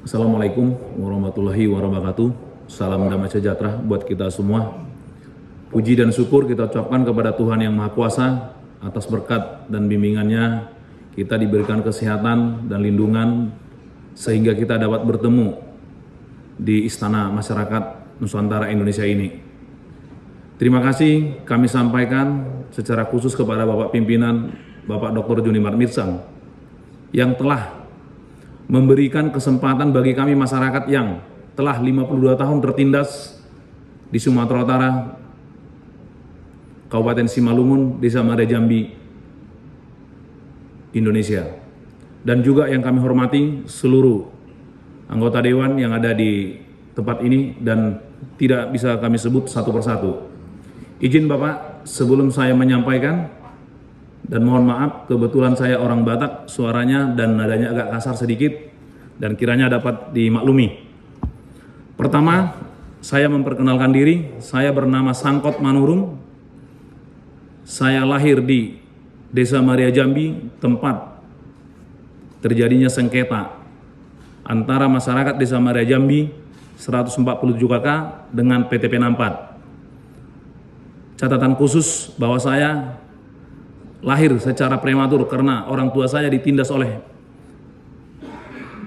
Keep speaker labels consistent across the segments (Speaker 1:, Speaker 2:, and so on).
Speaker 1: Assalamualaikum warahmatullahi wabarakatuh. Salam damai sejahtera buat kita semua. Puji dan syukur kita ucapkan kepada Tuhan Yang Maha Kuasa atas berkat dan bimbingannya kita diberikan kesehatan dan lindungan sehingga kita dapat bertemu di Istana Masyarakat Nusantara Indonesia ini. Terima kasih kami sampaikan secara khusus kepada Bapak Pimpinan Bapak Dr. Junimart Mirsang yang telah memberikan kesempatan bagi kami masyarakat yang telah 52 tahun tertindas di Sumatera Utara, Kabupaten Simalungun, Desa Maria Jambi, Indonesia. Dan juga yang kami hormati seluruh anggota Dewan yang ada di tempat ini dan tidak bisa kami sebut satu persatu. Izin Bapak, sebelum saya menyampaikan, dan mohon maaf, kebetulan saya orang Batak, suaranya dan nadanya agak kasar sedikit, dan kiranya dapat dimaklumi. Pertama, saya memperkenalkan diri, saya bernama Sangkot Manurung. Saya lahir di Desa Maria Jambi, tempat terjadinya sengketa antara masyarakat Desa Maria Jambi 147 KK dengan PTP 64. Catatan khusus bahwa saya lahir secara prematur karena orang tua saya ditindas oleh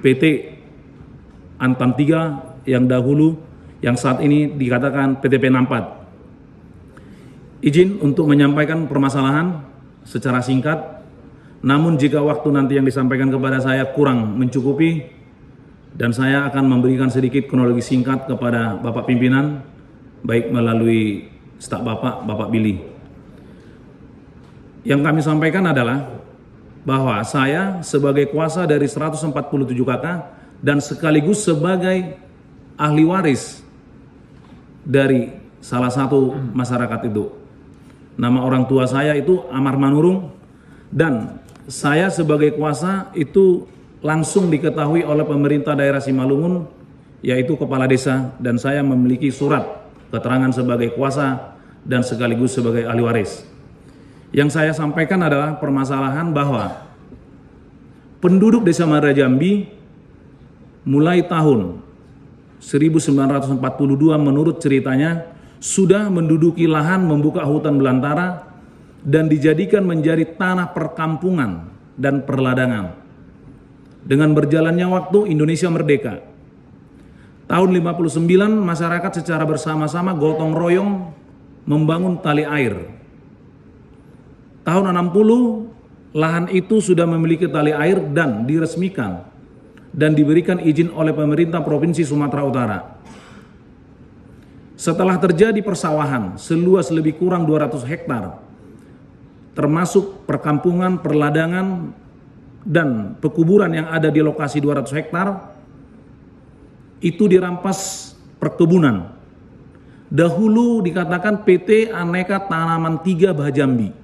Speaker 1: PT Antam 3 yang dahulu, yang saat ini dikatakan PTP 64. Izin untuk menyampaikan permasalahan secara singkat, namun jika waktu nanti yang disampaikan kepada saya kurang mencukupi, dan saya akan memberikan sedikit kronologi singkat kepada Bapak Pimpinan, baik melalui staf Bapak Billy. Yang kami sampaikan adalah bahwa saya sebagai kuasa dari 147 KK dan sekaligus sebagai ahli waris dari salah satu masyarakat itu. Nama orang tua saya itu Amar Manurung, dan saya sebagai kuasa itu langsung diketahui oleh pemerintah daerah Simalungun, yaitu kepala desa, dan saya memiliki surat keterangan sebagai kuasa dan sekaligus sebagai ahli waris. Yang saya sampaikan adalah permasalahan bahwa penduduk Desa Maria Jambi mulai tahun 1942 menurut ceritanya sudah menduduki lahan membuka hutan belantara dan dijadikan menjadi tanah perkampungan dan perladangan. Dengan berjalannya waktu, Indonesia merdeka. Tahun 59 masyarakat secara bersama-sama gotong royong membangun tali air. Tahun 60 lahan itu sudah memiliki tali air dan diresmikan dan diberikan izin oleh pemerintah Provinsi Sumatera Utara. Setelah terjadi persawahan seluas lebih kurang 200 hektar, termasuk perkampungan, perladangan, dan pekuburan yang ada di lokasi 200 hektar, itu dirampas perkebunan. Dahulu dikatakan PT Aneka Tanaman 3 Bajambi.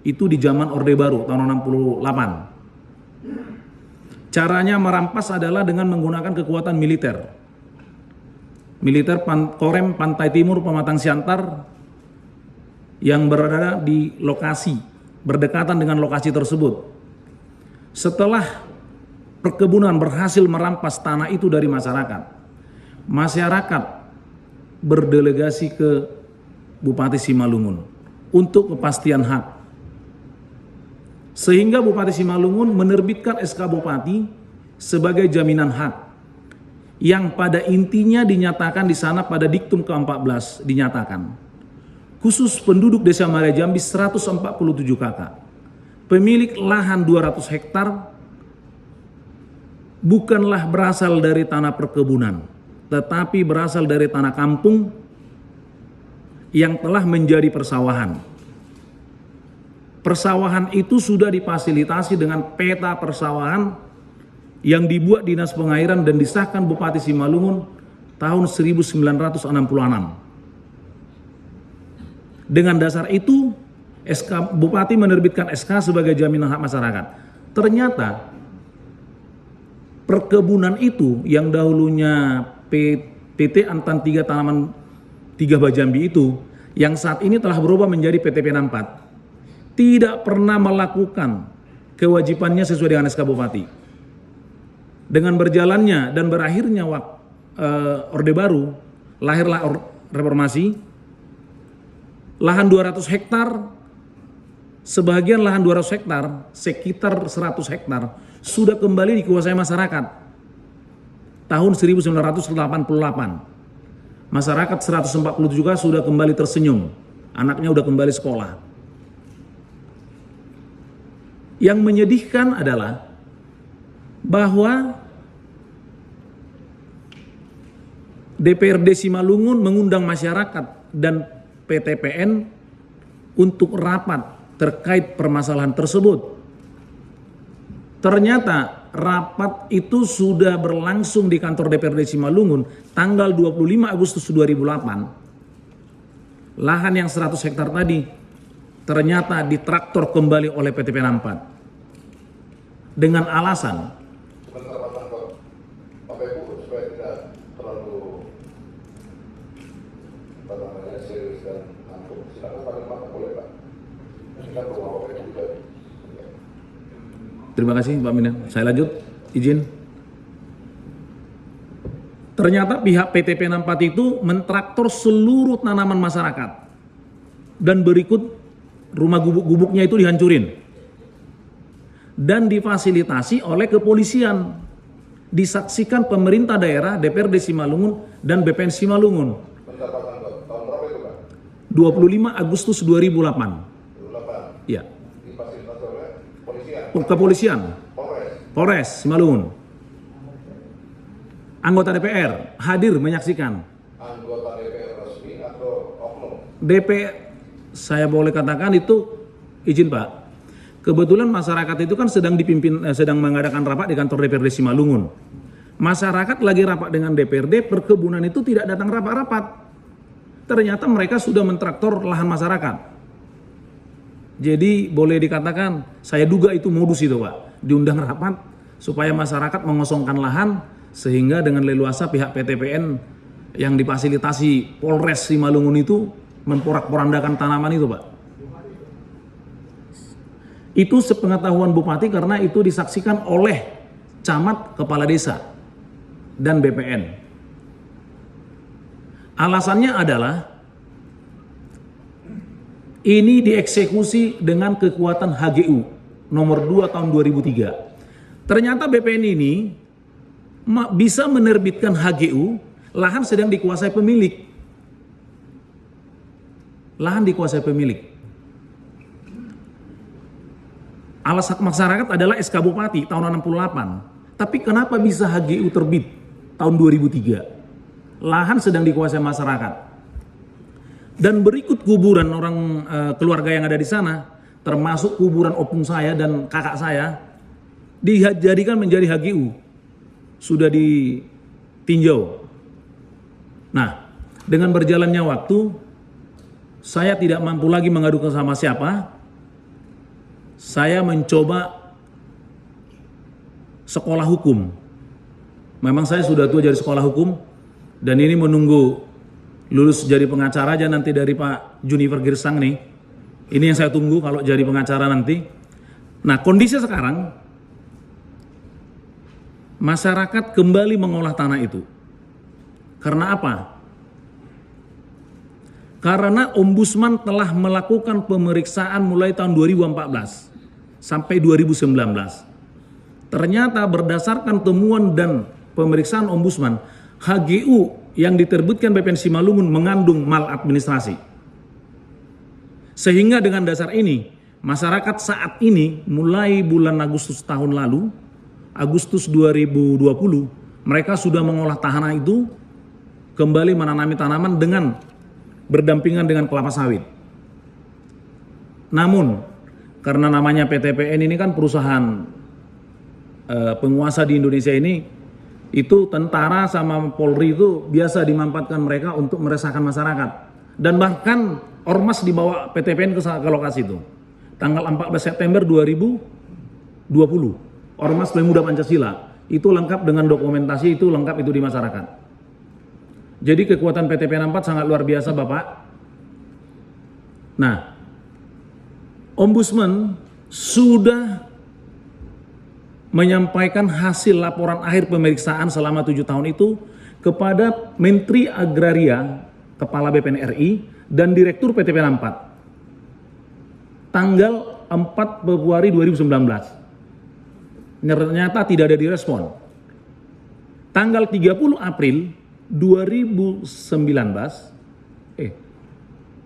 Speaker 1: Itu di zaman Orde Baru tahun 68. Caranya merampas adalah dengan menggunakan kekuatan militer. Korem Pantai Timur Pematang Siantar yang berada di lokasi, berdekatan dengan lokasi tersebut. Setelah perkebunan berhasil merampas tanah itu dari masyarakat, masyarakat berdelegasi ke Bupati Simalungun untuk kepastian hak. Sehingga Bupati Simalungun menerbitkan SK Bupati sebagai jaminan hak yang pada intinya dinyatakan di sana pada diktum ke-14 dinyatakan khusus penduduk Desa Maria Jambi 147 KK pemilik lahan 200 hektar bukanlah berasal dari tanah perkebunan, tetapi berasal dari tanah kampung yang telah menjadi persawahan. Persawahan itu sudah difasilitasi dengan peta persawahan yang dibuat Dinas Pengairan dan disahkan Bupati Simalungun tahun 1966. Dengan dasar itu, Bupati menerbitkan SK sebagai jaminan hak masyarakat. Ternyata perkebunan itu yang dahulunya PT Antam 3 Tanaman 3 Bajambi itu, yang saat ini telah berubah menjadi PTP 64, tidak pernah melakukan kewajibannya sesuai dengan SK Bupati. Dengan berjalannya dan berakhirnya Orde Baru, lahirlah reformasi. Lahan 200 hektar, sebagian lahan 200 hektar, sekitar 100 hektar, sudah kembali dikuasai masyarakat. Tahun 1988. Masyarakat 140 juga sudah kembali tersenyum. Anaknya udah kembali sekolah. Yang menyedihkan adalah bahwa DPRD Simalungun mengundang masyarakat dan PTPN untuk rapat terkait permasalahan tersebut. Ternyata rapat itu sudah berlangsung di kantor DPRD Simalungun tanggal 25 Agustus 2008. Lahan yang 100 hektar tadi ternyata ditraktor kembali oleh PTPN 4 dengan alasan Terima kasih Pak Minan. Saya lanjut, izin. Ternyata pihak PTPN 4 itu mentraktor seluruh tanaman masyarakat. Dan berikut rumah gubuk-gubuknya itu dihancurin. Dan difasilitasi oleh kepolisian. Disaksikan pemerintah daerah, DPRD Simalungun, dan BPN Simalungun. 25 Agustus 2008. Ya. Kepolisian, Polres Simalungun, anggota DPR hadir menyaksikan. Anggota DPR resmi atau oknum? DPR, saya boleh katakan itu, izin Pak. Kebetulan masyarakat itu kan sedang mengadakan rapat di kantor DPRD Simalungun. Masyarakat lagi rapat dengan DPRD, perkebunan itu tidak datang rapat-rapat. Ternyata mereka sudah mentraktor lahan masyarakat. Jadi boleh dikatakan, saya duga itu modus itu Pak, diundang rapat supaya masyarakat mengosongkan lahan sehingga dengan leluasa pihak PTPN yang difasilitasi Polres Simalungun itu memporak-porandakan tanaman itu Pak. Itu sepengetahuan Bupati karena itu disaksikan oleh camat, kepala desa, dan BPN. Alasannya adalah ini dieksekusi dengan kekuatan HGU nomor 2 tahun 2003. Ternyata BPN ini bisa menerbitkan HGU, lahan sedang dikuasai pemilik. Lahan dikuasai pemilik. Alasan masyarakat adalah SK Bupati tahun 68. Tapi kenapa bisa HGU terbit tahun 2003? Lahan sedang dikuasai masyarakat. Dan berikut kuburan orang keluarga yang ada di sana, termasuk kuburan opung saya dan kakak saya, dijadikan menjadi HGU. Sudah ditinjau. Nah, dengan berjalannya waktu, saya tidak mampu lagi mengadukan sama siapa. Saya mencoba sekolah hukum. Memang saya sudah tua jadi sekolah hukum, dan ini menunggu lulus jadi pengacara aja nanti dari Pak Junifer Girsang nih. Ini yang saya tunggu kalau jadi pengacara nanti. Nah, kondisi sekarang masyarakat kembali mengolah tanah itu. Karena apa? Karena Ombudsman telah melakukan pemeriksaan mulai tahun 2014 sampai 2019. Ternyata berdasarkan temuan dan pemeriksaan Ombudsman, HGU yang diterbitkan BPN Simalungun mengandung maladministrasi. Sehingga dengan dasar ini, masyarakat saat ini mulai bulan Agustus tahun lalu, Agustus 2020, mereka sudah mengolah tanah itu, kembali menanami tanaman dengan berdampingan dengan kelapa sawit. Namun, karena namanya PTPN ini kan perusahaan penguasa di Indonesia ini, itu tentara sama Polri itu biasa dimanfaatkan mereka untuk meresahkan masyarakat. Dan bahkan ormas dibawa PTPN ke lokasi itu. Tanggal 14 September 2020, Ormas Pemuda Pancasila, itu lengkap dengan dokumentasi, itu lengkap itu di masyarakat. Jadi kekuatan PTPN 4 sangat luar biasa Bapak. Nah, Ombudsman sudah menyampaikan hasil laporan akhir pemeriksaan selama 7 tahun itu kepada Menteri Agraria, Kepala BPN RI, dan Direktur PTP 64 tanggal 4 Februari 2019. Ternyata tidak ada direspon. Tanggal 30 April 2019,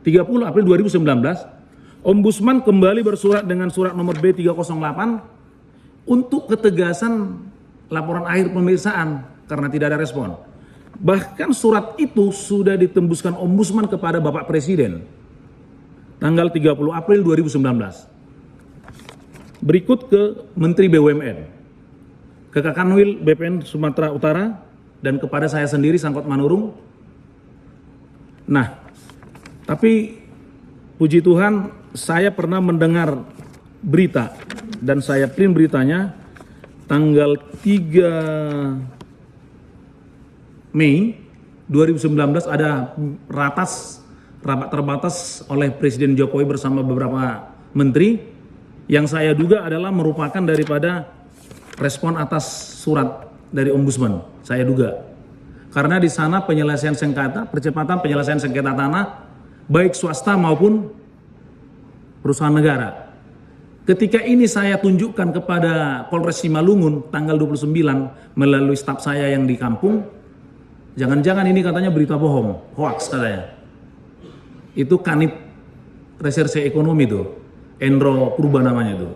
Speaker 1: 30 April 2019, Ombudsman kembali bersurat dengan surat nomor B308 untuk ketegasan laporan akhir pemeriksaan karena tidak ada respon. Bahkan surat itu sudah ditembuskan Ombudsman kepada Bapak Presiden tanggal 30 April 2019. Berikut ke Menteri BUMN, ke Kakanwil BPN Sumatera Utara, dan kepada saya sendiri Sangkot Manurung. Nah, tapi puji Tuhan saya pernah mendengar berita dan saya print beritanya tanggal 3 Mei 2019 ada rapat terbatas oleh Presiden Jokowi bersama beberapa menteri yang saya duga adalah merupakan daripada respon atas surat dari Ombudsman, saya duga. Karena di sana penyelesaian sengketa, percepatan penyelesaian sengketa tanah baik swasta maupun perusahaan negara. Ketika ini saya tunjukkan kepada Polres Simalungun tanggal 29 melalui staf saya yang di kampung, jangan-jangan ini katanya berita bohong, hoax katanya. Itu Kanit Reserse Ekonomi tuh, Endro Purba namanya tuh.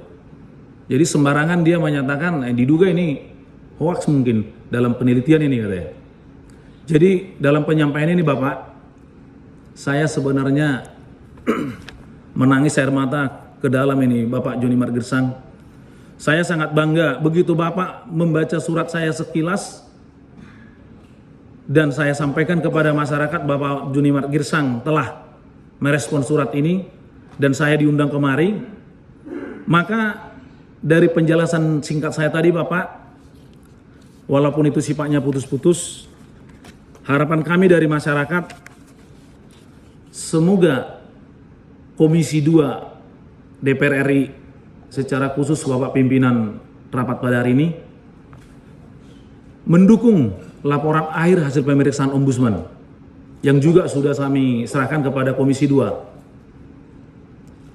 Speaker 1: Jadi sembarangan dia menyatakan, diduga ini hoax mungkin dalam penelitian ini katanya. Jadi dalam penyampaian ini Bapak, saya sebenarnya menangis air mata ke dalam ini Bapak Joni Mart Girsang. Saya sangat bangga begitu Bapak membaca surat saya sekilas dan saya sampaikan kepada masyarakat Bapak Joni Mart Girsang telah merespon surat ini dan saya diundang kemari. Maka dari penjelasan singkat saya tadi Bapak, walaupun itu sifatnya putus-putus, harapan kami dari masyarakat semoga Komisi 2 DPR RI secara khusus Bapak pimpinan rapat pada hari ini mendukung laporan akhir hasil pemeriksaan Ombudsman yang juga sudah kami serahkan kepada Komisi 2.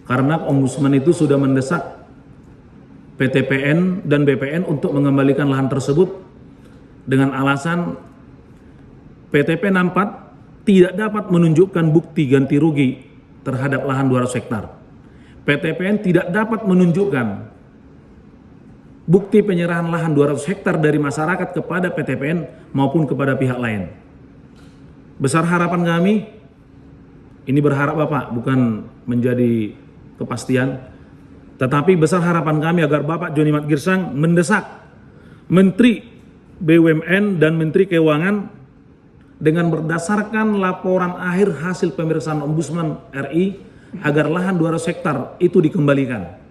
Speaker 1: Karena Ombudsman itu sudah mendesak PTPN dan BPN untuk mengembalikan lahan tersebut dengan alasan PTP 64 tidak dapat menunjukkan bukti ganti rugi terhadap lahan 200 hektar. PTPN tidak dapat menunjukkan bukti penyerahan lahan 200 hektar dari masyarakat kepada PTPN maupun kepada pihak lain. Besar harapan kami, ini berharap Bapak bukan menjadi kepastian, tetapi besar harapan kami agar Bapak Joni Mart Girsang mendesak Menteri BUMN dan Menteri Keuangan dengan berdasarkan laporan akhir hasil pemeriksaan Ombudsman RI agar lahan 200 hektar itu dikembalikan.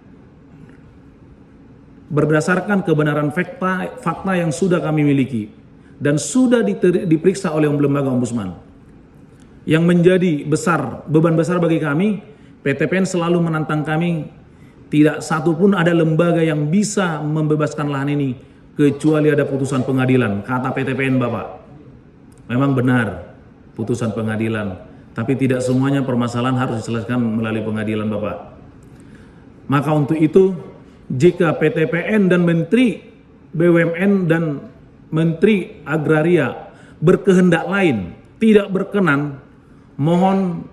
Speaker 1: Berdasarkan kebenaran fakta yang sudah kami miliki dan sudah diperiksa oleh lembaga Ombudsman. Yang menjadi beban besar bagi kami, PTPN selalu menantang kami, tidak satu pun ada lembaga yang bisa membebaskan lahan ini kecuali ada putusan pengadilan, kata PTPN Bapak. Memang benar putusan pengadilan, tapi tidak semuanya permasalahan harus diselesaikan melalui pengadilan Bapak. Maka untuk itu, jika PTPN dan Menteri BUMN dan Menteri Agraria berkehendak lain tidak berkenan, mohon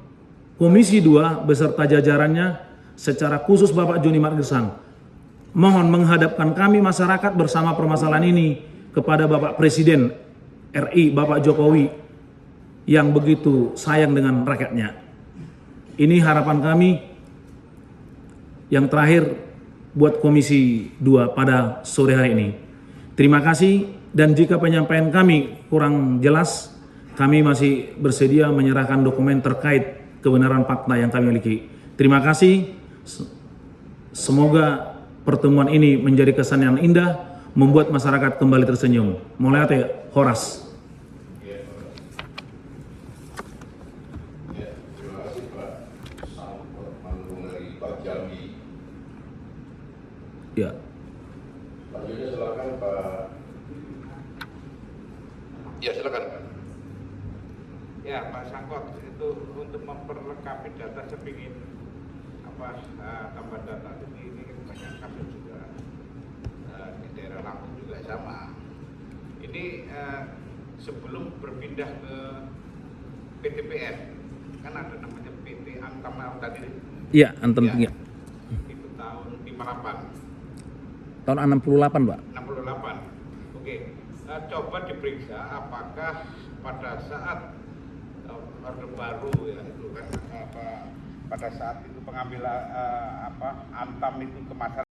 Speaker 1: Komisi 2 beserta jajarannya secara khusus Bapak Joni Mart Girsang mohon menghadapkan kami masyarakat bersama permasalahan ini kepada Bapak Presiden RI Bapak Jokowi yang begitu sayang dengan rakyatnya. Ini harapan kami yang terakhir buat Komisi 2 pada sore hari ini. Terima kasih, dan jika penyampaian kami kurang jelas, kami masih bersedia menyerahkan dokumen terkait kebenaran fakta yang kami miliki. Terima kasih. Semoga pertemuan ini menjadi kesan yang indah, membuat masyarakat kembali tersenyum. Mulai Horas.
Speaker 2: Terima kasih Pak Sangkot Manurung dari Pak Jambi.
Speaker 1: Ya.
Speaker 2: Pak Joni, Ya silakan.
Speaker 3: Ya, Pak Sangkot, itu untuk memperlengkapi data saya ingin tambah data. Jadi ini kan banyak kasus juga di daerah Lampung juga sama. Ini sebelum berpindah ke PTPN, kan ada namanya PT Antam tadi.
Speaker 1: Iya, Antam
Speaker 3: Ya,
Speaker 1: 3.
Speaker 3: itu tahun 58.
Speaker 1: Tahun 68, Pak.
Speaker 3: 68. Oke. Coba diperiksa apakah pada saat orde baru ya itu kan pada saat itu pengambilan Antam itu ke masyarakat